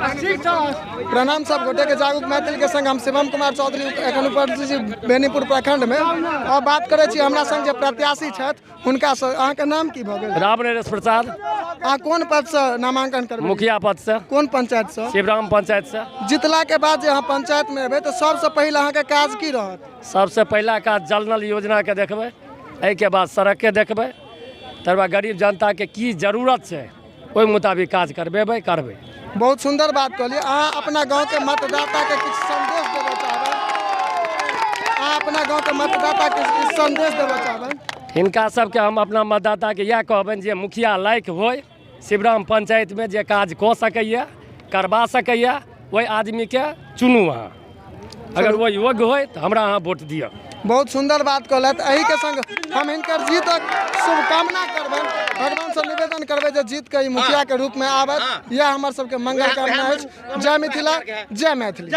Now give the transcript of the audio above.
प्रणाम सब गोटे के जागरूक मैथिल के संग हम शिवम कुमार चौधरी एखन उपस्थित छी बेनीपुर प्रखंड में। और बात करे छी हमरा संग जे प्रत्याशी छथि हुनका से। अहाँ के नाम की भ गेल? रामनरेश प्रसाद। अहाँ कोन पद से नामांकन करबै? मुखिया पद से। कोन पंचायत से? शिवराम पंचायत से। जितला के बाद जे अहाँ पंचायत में एबै तो सबसे पहले अहाँ के काज की रहत? सबसे पहला काज जल नल योजना के देखबै, एहि के बाद सड़क के देखबै, तकर गरीब जनता के की जरूरत छै ओहि मुताबिक काज करबेबै करबै। बहुत सुंदर बात कहलिए। अहाँ अपना गांव के मतदाता के किछु संदेश देबऽ चाहबै? अहाँ अपना गांव के मतदाता के किछु संदेश देबऽ चाहबै? हिनका सबके हम अपना मतदाता के इएह कहबनि जे मुखिया लायक होय, शिवराम पंचायत में जे काज कऽ सकैया करबा सकैया ओहि आदमी के चुनू। अहाँ अगर वो योग्य होय तो हमरा अहाँ वोट दिअ। बहुत सुंदर बात कहलथि। एही के संग हम हिनकर जीतक शुभकामना करबनि, भगवान से निवेदन करबै जे जीत के ई मुखिया के रूप में आबथि। यह हमर सबके मंगल कामना अछि। जय मिथिला, जय मैथिली।